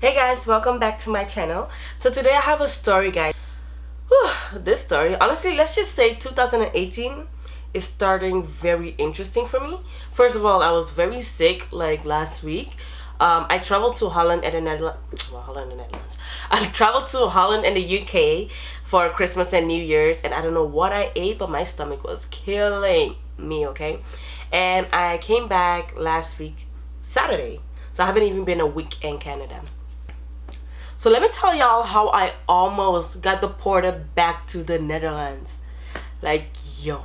Hey guys, welcome back to my channel. So today I have a story, guys. Whew, this story, honestly, let's just say 2018 is starting very interesting for me. First of all, I was very sick like last week. I traveled to Holland and the Netherlands. Well, Holland and the Netherlands. I traveled to Holland and the UK for Christmas and New Year's, and I don't know what I ate, but my stomach was killing me. Okay, and I came back last week Saturday, so I haven't even been a week in Canada. So let me tell y'all how I almost got deported back to the Netherlands. Like, yo.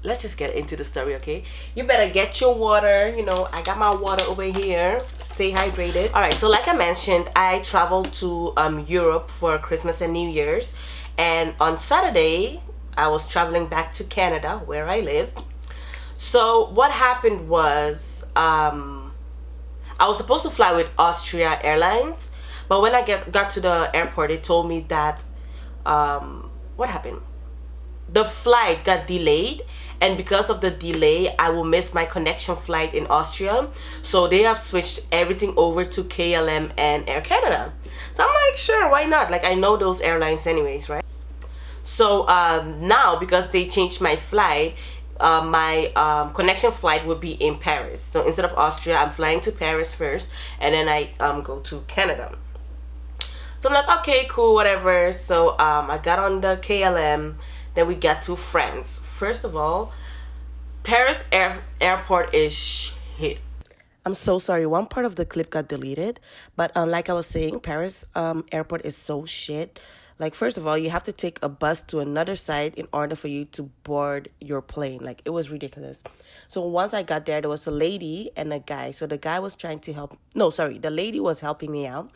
Let's just get into the story, okay? You better get your water. You know, I got my water over here. Stay hydrated. Alright, so like I mentioned, I traveled to Europe for Christmas and New Year's. And on Saturday, I was traveling back to Canada, where I live. So what happened was, I was supposed to fly with Austria Airlines, but when I got to the airport, they told me that what happened? The flight got delayed, and because of the delay, I will miss my connection flight in Austria. So they have switched everything over to KLM and Air Canada. So I'm like, sure, why not? Like, I know those airlines anyways, right? So now, because they changed my flight, my connection flight would be in Paris. So instead of Austria, I'm flying to Paris first, and then I go to Canada. So I'm like, okay, cool, whatever. So I got on the KLM. Then we got to France. First of all, Paris airport is shit. I'm so sorry. One part of the clip got deleted, but like I was saying, Paris airport is so shit. Like, first of all, you have to take a bus to another site in order for you to board your plane. Like, it was ridiculous. So once I got there was a lady and a guy. So the guy was trying to help. No, sorry, the lady was helping me out.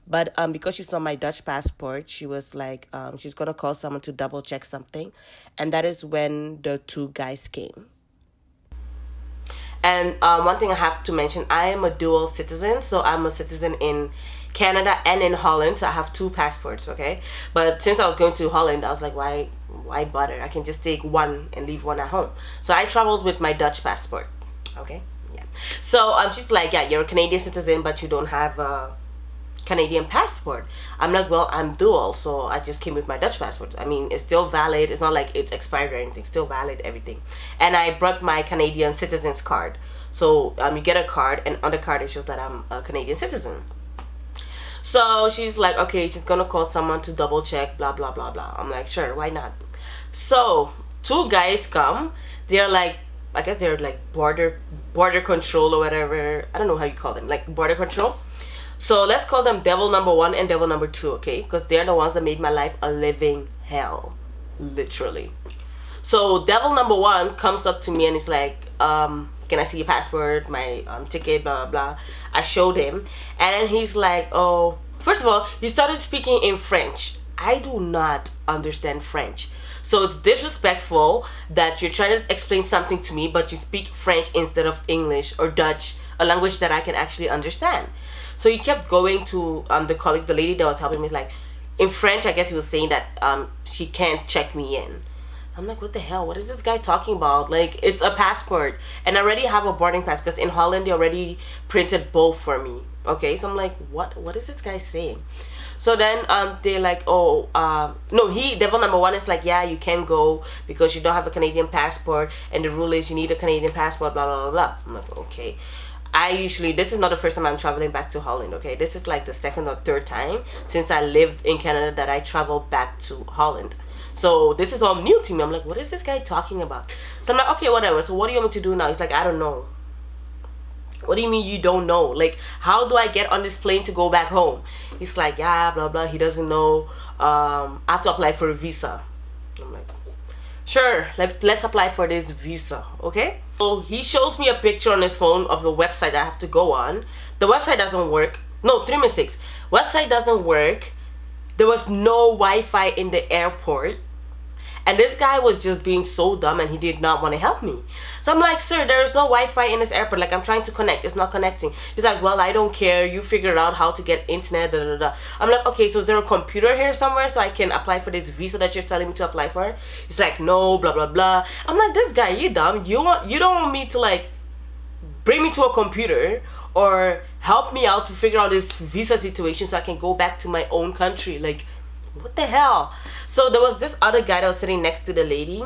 But because she saw my Dutch passport, she was like, she's gonna call someone to double check something, and that is when the two guys came. And one thing I have to mention, I am a dual citizen. So I'm a citizen in Canada and in Holland. So I have two passports, okay? But since I was going to Holland, I was like, why bother? I can just take one and leave one at home. So I traveled with my Dutch passport, okay? Yeah. So she's like, yeah, you're a Canadian citizen, but you don't have a Canadian passport. I'm like, well, I'm dual, so I just came with my Dutch passport. I mean, it's still valid. It's not like it's expired or anything. Still valid, everything. And I brought my Canadian citizen's card. So you get a card, and on the card it shows that I'm a Canadian citizen. So she's like, okay, she's gonna call someone to double check, blah blah blah blah. I'm like, sure, why not? So two guys come. They're like, I guess they're like border control or whatever. I don't know how you call them, like border control. So let's call them devil number one and devil number two, okay? Because they're the ones that made my life a living hell, literally. So devil number one comes up to me and he's like, can I see your passport, my ticket, blah, blah, blah. I showed him. And then he's like, oh, first of all, he started speaking in French. I do not understand French. So it's disrespectful that you're trying to explain something to me, but you speak French instead of English or Dutch, a language that I can actually understand. So he kept going to the lady that was helping me, like, in French, I guess he was saying that she can't check me in. I'm like, what the hell? What is this guy talking about? Like, it's a passport. And I already have a boarding pass because in Holland, they already printed both for me. Okay, so I'm like, what is this guy saying? So then they're like, oh, no, devil number one is like, yeah, you can go because you don't have a Canadian passport. And the rule is you need a Canadian passport, blah, blah, blah, blah. I'm like, okay. This is not the first time I'm traveling back to Holland, okay? This is like the second or third time since I lived in Canada that I traveled back to Holland. So this is all new to me. I'm like, what is this guy talking about? So I'm like, okay, whatever. So what do you want me to do now? He's like, I don't know. What do you mean you don't know? Like, how do I get on this plane to go back home? He's like, yeah, blah, blah. He doesn't know. I have to apply for a visa. I'm like, sure, let's apply for this visa, okay? So he shows me a picture on his phone of the website that I have to go on. The website doesn't work. No, 3 mistakes. Website doesn't work. There was no Wi-Fi in the airport. And this guy was just being so dumb and he did not want to help me. So I'm like, sir, there's no Wi-Fi in this airport. Like, I'm trying to connect. It's not connecting. He's like, well, I don't care. You figure out how to get internet. Da, da, da. I'm like, okay, so is there a computer here somewhere so I can apply for this visa that you're telling me to apply for? He's like, no, blah, blah, blah. I'm like, this guy, you dumb. You don't want me to, like, bring me to a computer or help me out to figure out this visa situation so I can go back to my own country. Like, what the hell? So there was this other guy that was sitting next to the lady,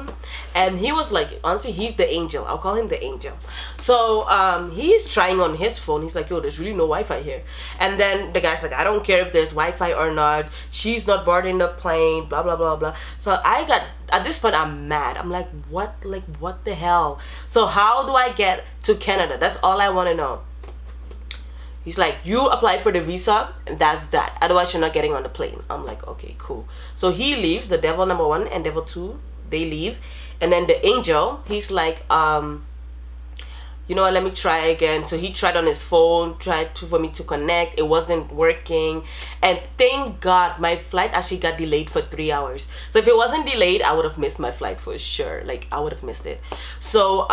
and he was like, honestly, he's the angel. I'll call him the angel. So he's trying on his phone. He's like, yo, there's really no Wi-Fi here. And then the guy's like, I don't care if there's Wi-Fi or not. She's not boarding the plane, blah, blah, blah, blah. So I got, at this point, I'm mad. I'm like, what? Like, what the hell? So how do I get to Canada? That's all I want to know. He's like, you apply for the visa, and that's that. Otherwise, you're not getting on the plane. I'm like, okay, cool. So he leaves, the devil number 1 and devil 2, they leave. And then the angel, he's like, you know what, let me try again. So he tried on his phone, for me to connect. It wasn't working. And thank God, my flight actually got delayed for 3 hours. So if it wasn't delayed, I would have missed my flight for sure. Like, I would have missed it. So,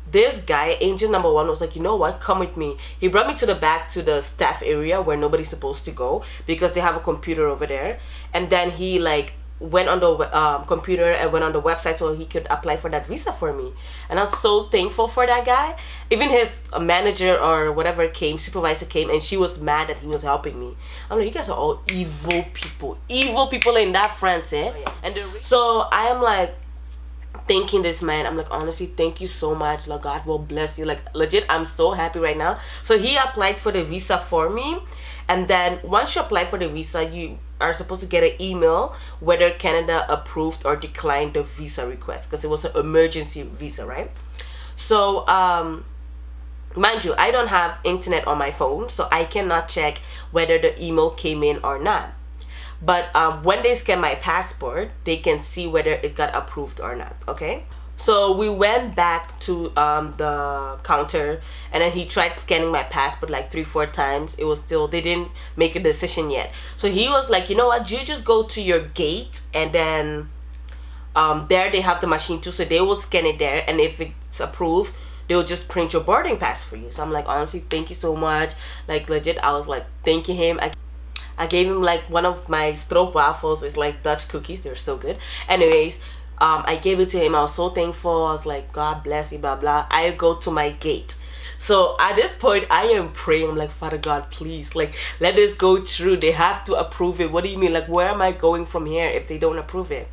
this guy, angel number 1, was like, you know what, come with me. He brought me to the back to the staff area where nobody's supposed to go because they have a computer over there. And then he like went on the computer and went on the website so he could apply for that visa for me. And I was so thankful for that guy. Even his manager or whatever came, supervisor came, and she was mad that he was helping me. I'm like, you guys are all evil people in that France, eh? Oh, yeah. And so I am like thanking this man. I'm like, honestly, thank you so much. Like, God will bless you. Like, legit, I'm so happy right now. So he applied for the visa for me. And then once you apply for the visa, you are supposed to get an email whether Canada approved or declined the visa request, because it was an emergency visa, right? So mind you, I don't have internet on my phone, so I cannot check whether the email came in or not. But when they scan my passport, they can see whether it got approved or not, okay? So we went back to the counter, and then he tried scanning my passport like 3-4 times. It was still, they didn't make a decision yet. So he was like, you know what, you just go to your gate, and then there they have the machine too, so they will scan it there, and if it's approved, they'll just print your boarding pass for you. So I'm like, honestly, thank you so much. Like, legit, I was like thanking him. I gave him like one of my stroopwafels. It's like Dutch cookies. They're so good. Anyways, I gave it to him. I was so thankful. I was like, God bless you, blah, blah. I go to my gate. So at this point, I am praying. I'm like, Father God, please, like, let this go through. They have to approve it. What do you mean? Like, where am I going from here if they don't approve it?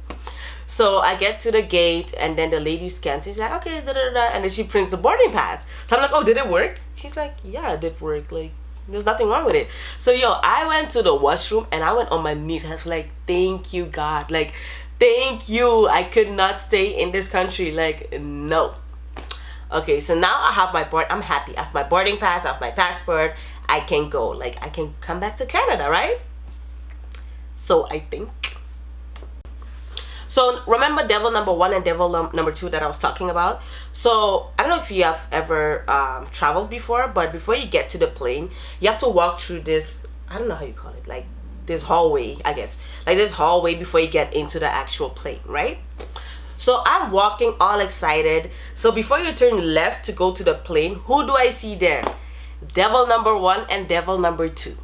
So I get to the gate, and then the lady scans. She's like, okay, da, da, da, and then she prints the boarding pass. So I'm like, oh, did it work? She's like, yeah, it did work. Like, there's nothing wrong with it. So yo, I went to the washroom and I went on my knees. I was like, thank you, God. Like, thank you. I could not stay in this country. Like, no. Okay, so now I have I'm happy. I have my boarding pass, I have my passport. I can go. Like, I can come back to Canada, right? So I think. So remember devil number 1 and devil number 2 that I was talking about? So I don't know if you have ever traveled before, but before you get to the plane, you have to walk through this, I don't know how you call it, like this hallway, I guess. Like this hallway before you get into the actual plane, right? So I'm walking all excited. So before you turn left to go to the plane, who do I see there? Devil number 1 and devil number 2.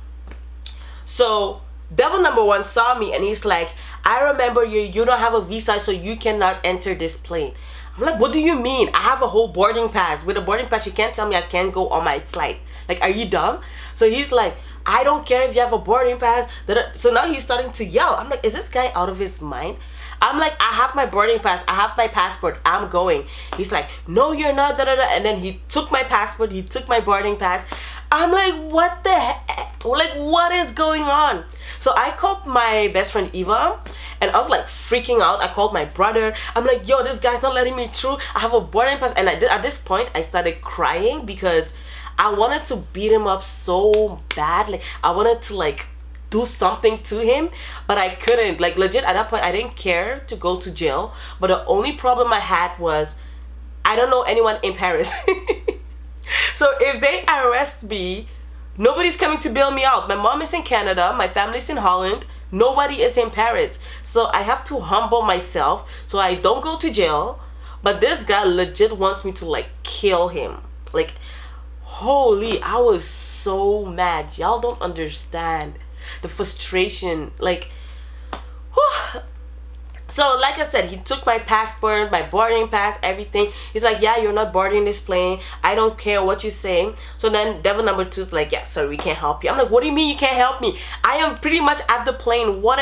So devil number 1 saw me and he's like, I remember you don't have a visa, so you cannot enter this plane. I'm like, what do you mean? I have a whole boarding pass. With a boarding pass, you can't tell me I can't go on my flight. Like, are you dumb? So he's like, I don't care if you have a boarding pass. So now he's starting to yell. I'm like, is this guy out of his mind? I'm like, I have my boarding pass. I have my passport. I'm going. He's like, no, you're not. Da, da, da. And then he took my passport. He took my boarding pass. I'm like, what the heck? Like, what is going on? So I called my best friend Eva, and I was like freaking out. I called my brother. I'm like, yo, this guy's not letting me through. I have a boarding pass. And at this point, I started crying because I wanted to beat him up so bad. Like, I wanted to like do something to him, but I couldn't. Like, legit, at that point, I didn't care to go to jail. But the only problem I had was I don't know anyone in Paris. So if they arrest me, nobody's coming to bail me out. My mom is in Canada. My family's in Holland. Nobody is in Paris. So I have to humble myself so I don't go to jail. But this guy legit wants me to like kill him. Like, holy, I was so mad. Y'all don't understand the frustration. Like, whew. So like I said, he took my passport, my boarding pass, everything. He's like, yeah, you're not boarding this plane. I don't care what you're saying. So then devil number two is like, yeah, sorry, we can't help you. I'm like, what do you mean you can't help me? I am pretty much at the plane. What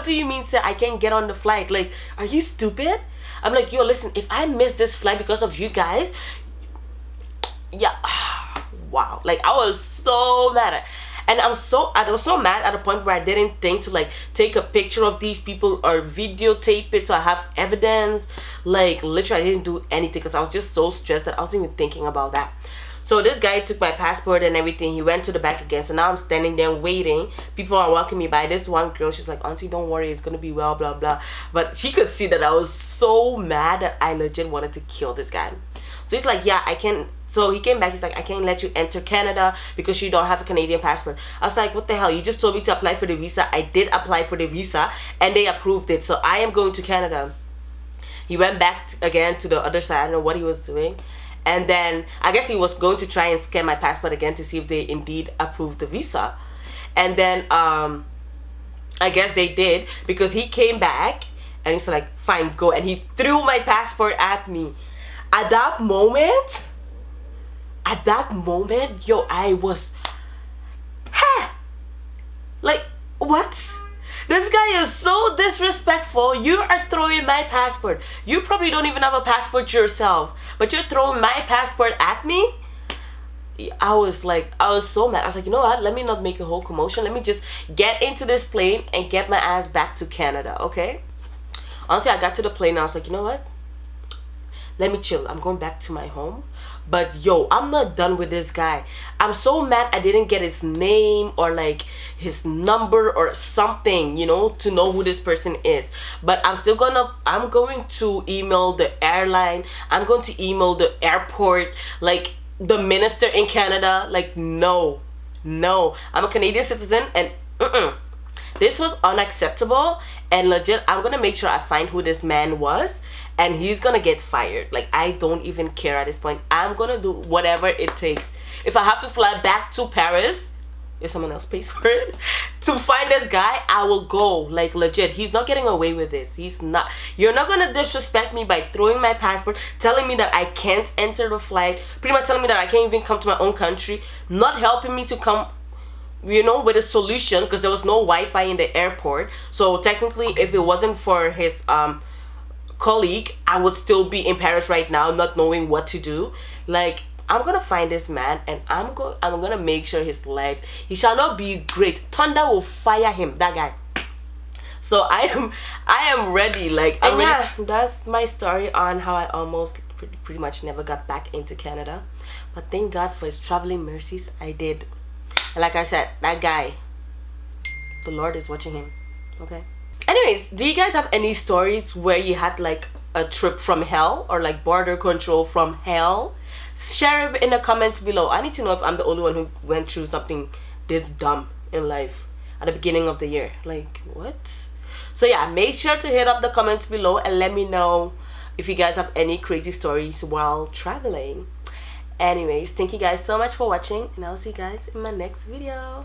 do you mean, sir? I can't get on the flight? Like, are you stupid? I'm like, yo, listen, if I miss this flight because of you guys, yeah, wow. Like, I was so mad. And I was so mad at a point where I didn't think to like take a picture of these people or videotape it so I have evidence. Like, literally, I didn't do anything because I was just so stressed that I wasn't even thinking about that. So this guy took my passport and everything. He went to the back again. So now I'm standing there waiting. People are walking me by. This one girl, she's like, auntie, don't worry, it's gonna be well, blah blah. But she could see that I was so mad that I legit wanted to kill this guy. So he's like, yeah, I can. So he came back. He's like, I can't let you enter Canada because you don't have a Canadian passport. I was like, what the hell? You just told me to apply for the visa. I did apply for the visa and they approved it. So I am going to Canada. He went back again to the other side. I don't know what he was doing. And then I guess he was going to try and scan my passport again to see if they indeed approved the visa. And then I guess they did, because he came back and he's like, fine, go. And he threw my passport at me. At that moment, yo, I was, like, what? This guy is so disrespectful. You are throwing my passport. You probably don't even have a passport yourself, but you're throwing my passport at me? I was so mad. I was like, you know what? Let me not make a whole commotion. Let me just get into this plane and get my ass back to Canada, okay? Honestly, I got to the plane and I was like, you know what? Let me chill. I'm going back to my home. But yo, I'm not done with this guy. I'm so mad I didn't get his name or like his number or something, you know, to know who this person is. But I'm going to email the airline. I'm going to email the airport, like the minister in Canada. Like, no. I'm a Canadian citizen and this was unacceptable. And legit, I'm gonna make sure I find who this man was, and he's gonna get fired. Like, I don't even care at this point. I'm gonna do whatever it takes. If I have to fly back to Paris, if someone else pays for it, to find this guy, I will go. Like, legit, he's not getting away with this. He's not. You're not gonna disrespect me by throwing my passport, telling me that I can't enter the flight, pretty much telling me that I can't even come to my own country, not helping me to come, you know, with a solution, because there was no Wi-Fi in the airport. So technically, if it wasn't for his colleague, I would still be in Paris right now, not knowing what to do. Like, I'm gonna find this man and I'm gonna make sure his life, he shall not be great. Thunder will fire him, that guy. So I am ready. Like, and yeah, that's my story on how I almost pretty much never got back into Canada. But thank God for his traveling mercies, I did. And like I said, that guy, the Lord is watching him, okay? Anyways, do you guys have any stories where you had like a trip from hell or like border control from hell? Share it in the comments below. I need to know if I'm the only one who went through something this dumb in life at the beginning of the year. Like, what? So yeah, make sure to hit up the comments below and let me know if you guys have any crazy stories while traveling. Anyways, thank you guys so much for watching, and I'll see you guys in my next video.